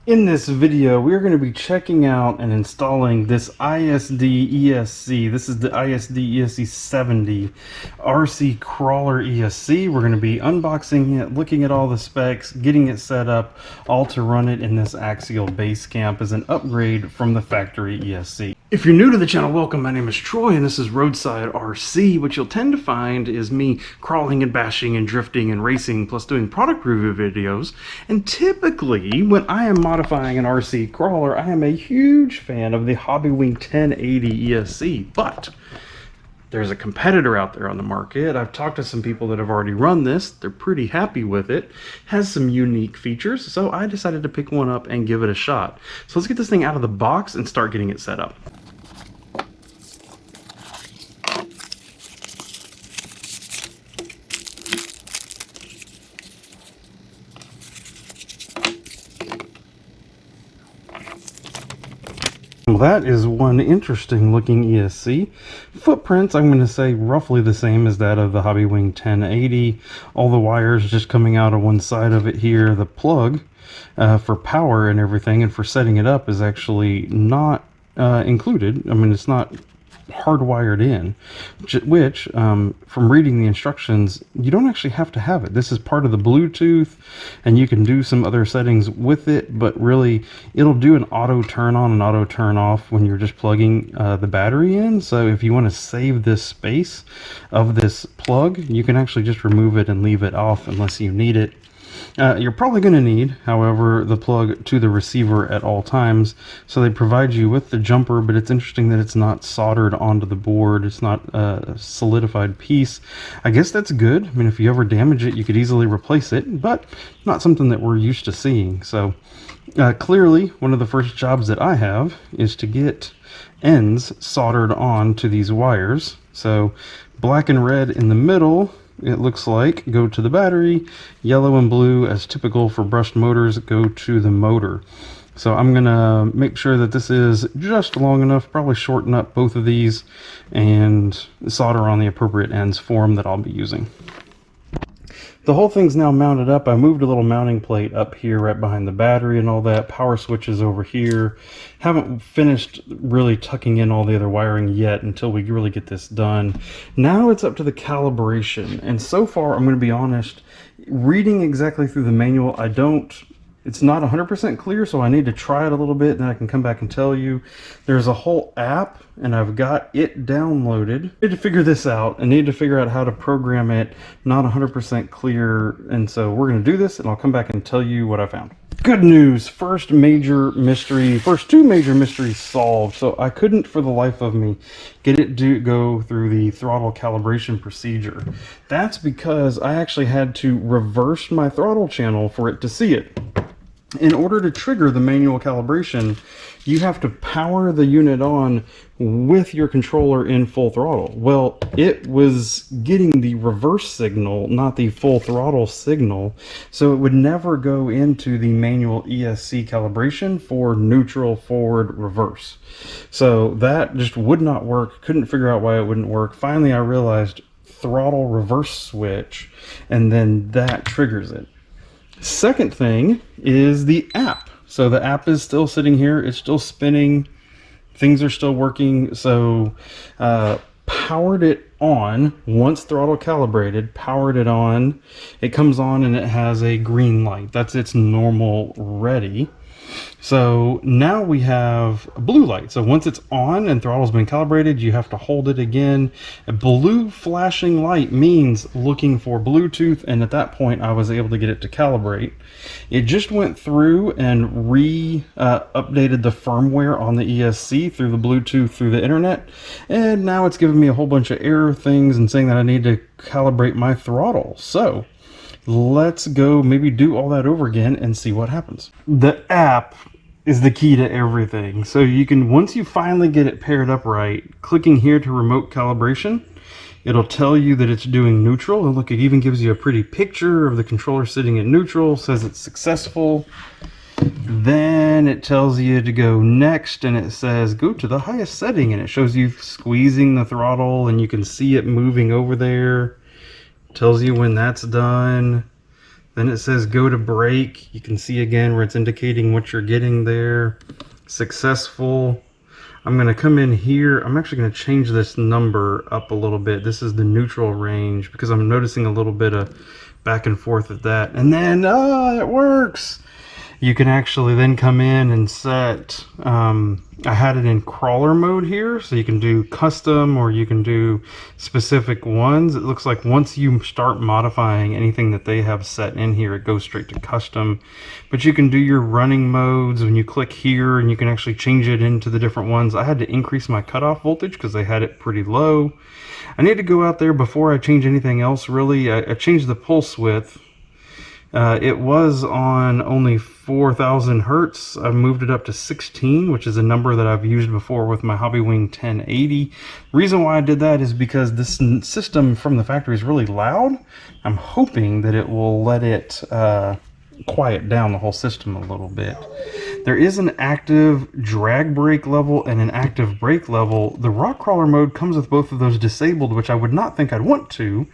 In this video, we're going to be checking out and installing this ISD ESC. This is the ISD ESC70 RC crawler ESC. We're going to be unboxing it, looking at all the specs, getting it set up, all to run it in this Axial Base Camp as an upgrade from the factory ESC. If you're new to the channel, welcome. My name is Troy and this is Roadside RC. What you'll tend to find is me crawling and bashing and drifting and racing, plus doing product review videos. And typically, when I am modifying an RC crawler, I am a huge fan of the Hobbywing 1080 ESC. But there's a competitor out there on the market. I've talked to some people that have already run this. They're pretty happy with it. Has some unique features, so I decided to pick one up and give it a shot. So let's get this thing out of the box and start getting it set up. Well, that is one interesting looking ESC. Footprints, I'm going to say roughly the same as that of the Hobbywing 1080. All the wires just coming out of one side of it here. The plug for power and everything and for setting it up is actually not included. I mean, it's not hardwired in, which from reading the instructions, you don't actually have to have it. This is part of the Bluetooth and you can do some other settings with it, but really it'll do an auto turn on and auto turn off when you're just plugging the battery in. So if you want to save this space of this plug, you can actually just remove it and leave it off unless you need it. You're probably going to need, however, the plug to the receiver at all times. So they provide you with the jumper, but it's interesting that it's not soldered onto the board. It's not a solidified piece. I guess that's good. I mean, if you ever damage it, you could easily replace it, but not something that we're used to seeing. So clearly, one of the first jobs that I have is to get ends soldered on to these wires. So black and red in the middle, it looks like, go to the battery. Yellow and blue, as typical for brushed motors, go to the motor. So I'm gonna make sure that this is just long enough, probably shorten up both of these and solder on the appropriate ends for them that I'll be using. The whole thing's now mounted up. I moved a little mounting plate up here right behind the battery and all that. Power switches over here. Haven't finished really tucking in all the other wiring yet until we really get this done. Now it's up to the calibration. And so far, I'm going to be honest, reading exactly through the manual, it's not 100% clear, so I need to try it a little bit, and then I can come back and tell you. There's a whole app, and I've got it downloaded. I need to figure this out. I need to figure out how to program it. Not 100% clear, and so we're going to do this, and I'll come back and tell you what I found. Good news. First two major mysteries solved. So I couldn't for the life of me get it to go through the throttle calibration procedure. That's because I actually had to reverse my throttle channel for it to see it. In order to trigger the manual calibration, you have to power the unit on with your controller in full throttle. Well, it was getting the reverse signal, not the full throttle signal, so it would never go into the manual ESC calibration for neutral, forward, reverse. So that just would not work. Couldn't figure out why it wouldn't work. Finally, I realized throttle reverse switch, and then that triggers it. Second thing is the app. So the app is still sitting here. It's still spinning. Things are still working. So powered it on. Once throttle calibrated, powered it on. It comes on and it has a green light. That's its normal ready. So now we have a blue light. So once it's on and throttle's been calibrated, you have to hold it again. A blue flashing light means looking for Bluetooth, and at that point I was able to get it to calibrate. It just went through and updated the firmware on the ESC through the Bluetooth through the internet, and now it's giving me a whole bunch of error things and saying that I need to calibrate my throttle. So let's go maybe do all that over again and see what happens. The app is the key to everything. So you can, once you finally get it paired up right, clicking here to remote calibration, it'll tell you that it's doing neutral. And look, it even gives you a pretty picture of the controller sitting in neutral, says it's successful. Then it tells you to go next, and it says go to the highest setting, and it shows you squeezing the throttle and you can see it moving over there. Tells you when that's done. Then it says go to brake. You can see again where it's indicating what you're getting there. Successful. I'm going to come in here. I'm actually going to change this number up a little bit. This is the neutral range because I'm noticing a little bit of back and forth of that. And then, it works. You can actually then come in and set, I had it in crawler mode here, so you can do custom or you can do specific ones. It looks like once you start modifying anything that they have set in here, it goes straight to custom. But you can do your running modes when you click here, and you can actually change it into the different ones. I had to increase my cutoff voltage because they had it pretty low. I need to go out there before I change anything else, really. I changed the pulse width. It was on only 4,000 hertz. I moved it up to 16, which is a number that I've used before with my Hobbywing 1080. Reason why I did that is because this system from the factory is really loud. I'm hoping that it will let it quiet down the whole system a little bit. There is an active drag brake level and an active brake level. The rock crawler mode comes with both of those disabled, which I would not think I'd want to,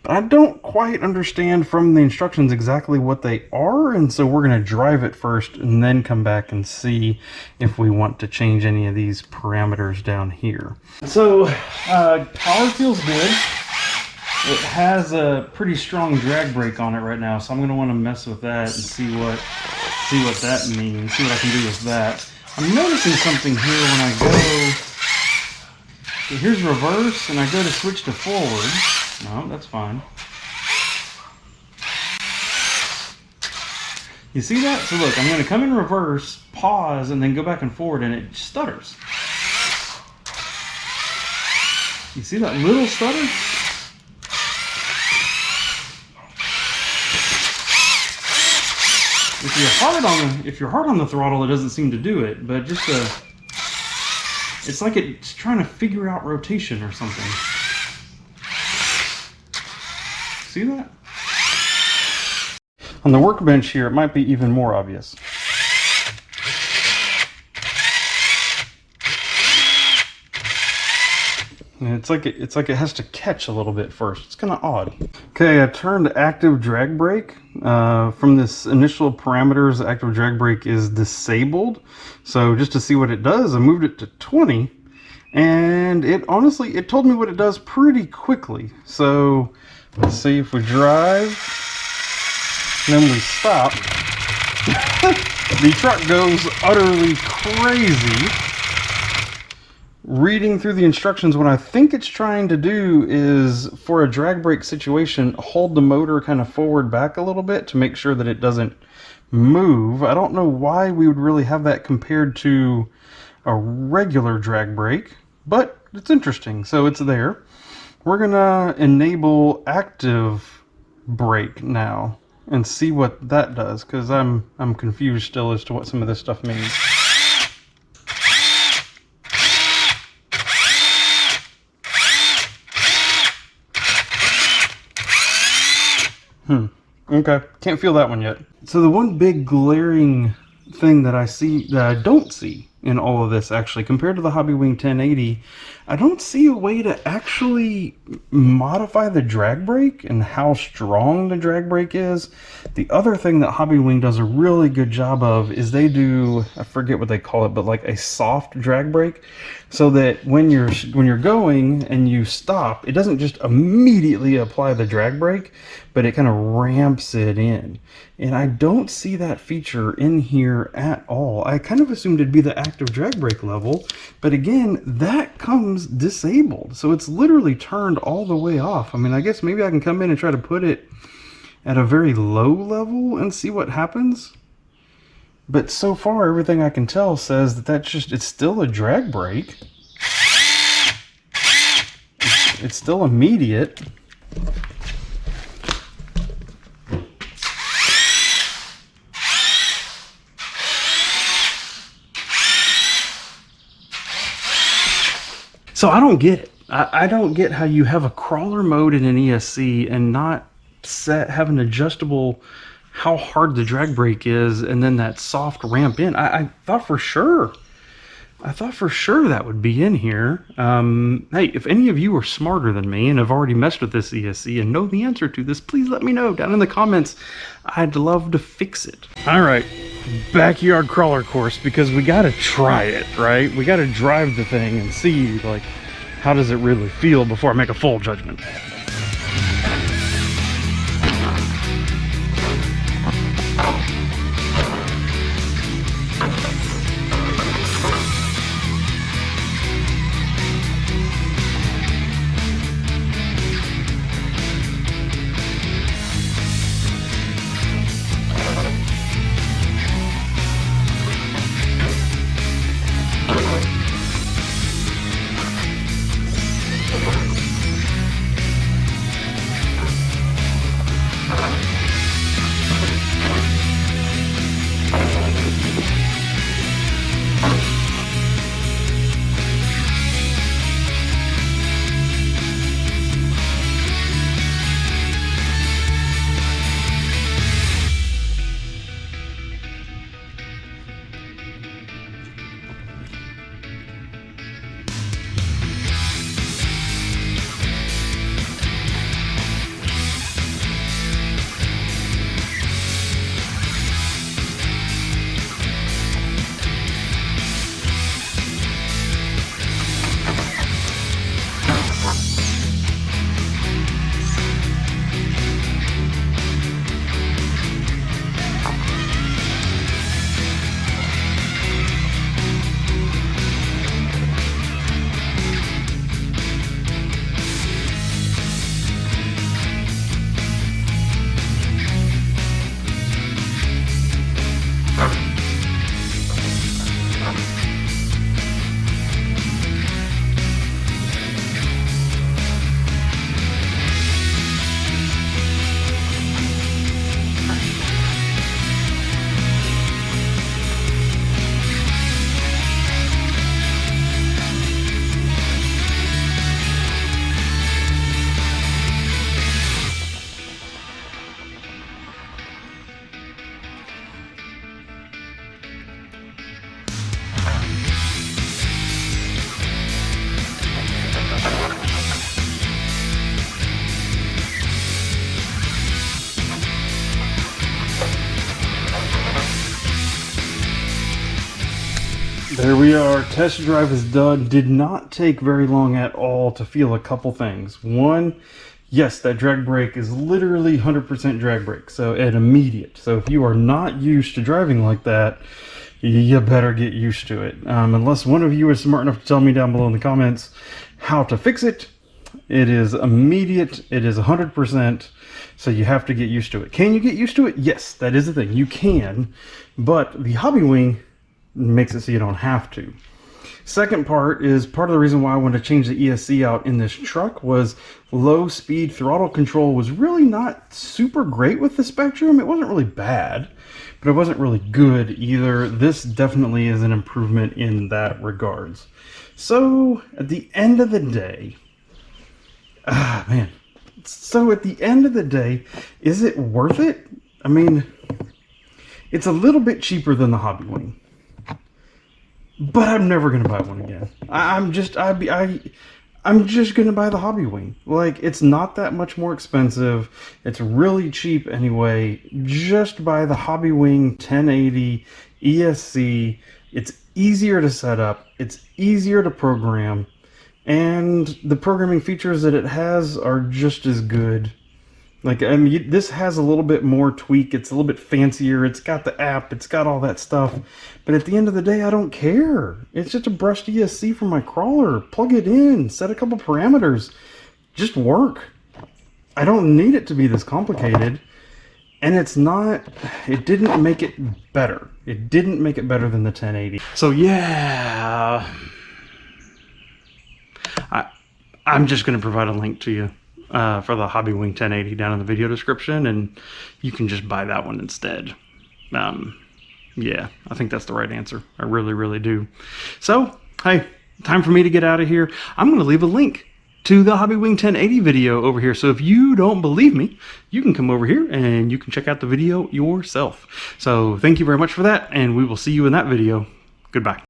but I don't quite understand from the instructions exactly what they are, and so we're going to drive it first and then come back and see if we want to change any of these parameters down here. So power feels good. It has a pretty strong drag brake on it right now, so I'm going to want to mess with that and see what that means, see what I can do with that. I'm noticing something here when I go, so here's reverse, and I go to switch to forward. No, that's fine. You see that? So look, I'm going to come in reverse, pause, and then go back and forward, and it stutters. You see that little stutter? If you're hard on the throttle, it doesn't seem to do it, but just it's like it's trying to figure out rotation or something. See that? On the workbench here, it might be even more obvious. And it's like it has to catch a little bit first. It's kind of odd. Okay, I turned active drag brake. From this initial parameters, active drag brake is disabled. So just to see what it does, I moved it to 20, and it told me what it does pretty quickly. So let's see if we drive, and then we stop. The truck goes utterly crazy. Reading through the instructions, what I think it's trying to do is, for a drag brake situation, hold the motor kind of forward back a little bit to make sure that it doesn't move. I don't know why we would really have that compared to a regular drag brake, but it's interesting. So it's there. We're gonna enable active brake now and see what that does, because I'm confused still as to what some of this stuff means. Okay, can't feel that one yet. So the one big glaring thing that I see, that I don't see in all of this actually, compared to the Hobbywing 1080, I don't see a way to actually modify the drag brake and how strong the drag brake is. The other thing that Hobbywing does a really good job of is they do, I forget what they call it, but like a soft drag brake, so that when you're going and you stop, it doesn't just immediately apply the drag brake, but it kind of ramps it in. And I don't see that feature in here at all. I kind of assumed it'd be the active drag brake level, but again, that comes disabled. So it's literally turned all the way off. I mean, I guess maybe I can come in and try to put it at a very low level and see what happens. But so far, everything I can tell says that it's still a drag brake. It's still immediate. So I don't get it. I don't get how you have a crawler mode in an ESC and not have an adjustable how hard the drag brake is and then that soft ramp in. I thought for sure I thought for sure that would be in here. Hey, if any of you are smarter than me and have already messed with this ESC and know the answer to this, please let me know down in the comments. I'd love to fix it. All right, backyard crawler course, because we gotta try it, right? We gotta drive the thing and see, like, how does it really feel before I make a full judgment. There we are, test drive is done. Did not take very long at all to feel a couple things. One, yes, that drag brake is literally 100% drag brake, so and immediate. So if you are not used to driving like that, you better get used to it. Unless one of you is smart enough to tell me down below in the comments how to fix it. It is immediate, it is 100%, so you have to get used to it. Can you get used to it? Yes, that is the thing, you can, but the Hobbywing makes it so you don't have to. Second part is part of the reason why I wanted to change the ESC out in this truck was low speed throttle control was really not super great with the Spectrum. It wasn't really bad, but it wasn't really good either. This definitely is an improvement in that regards. So at the end of the day, so at the end of the day, is it worth it? I mean, it's a little bit cheaper than the Hobbywing. But I'm never gonna buy one again. I'm just gonna buy the Hobbywing. Like, it's not that much more expensive. It's really cheap anyway. Just buy the Hobbywing 1080 ESC. It's easier to set up. It's easier to program, and the programming features that it has are just as good. Like, I mean, this has a little bit more tweak. It's a little bit fancier. It's got the app. It's got all that stuff. But at the end of the day, I don't care. It's just a brushed ESC for my crawler. Plug it in. Set a couple parameters. Just work. I don't need it to be this complicated. And it's not... It didn't make it better. It didn't make it better than the 1080. So, yeah... I'm just going to provide a link to you. For the Hobbywing 1080 down in the video description, and you can just buy that one instead. Yeah, I think that's the right answer. I really, really do. So, hey, time for me to get out of here. I'm going to leave a link to the Hobbywing 1080 video over here. So if you don't believe me, you can come over here and you can check out the video yourself. So thank you very much for that, and we will see you in that video. Goodbye.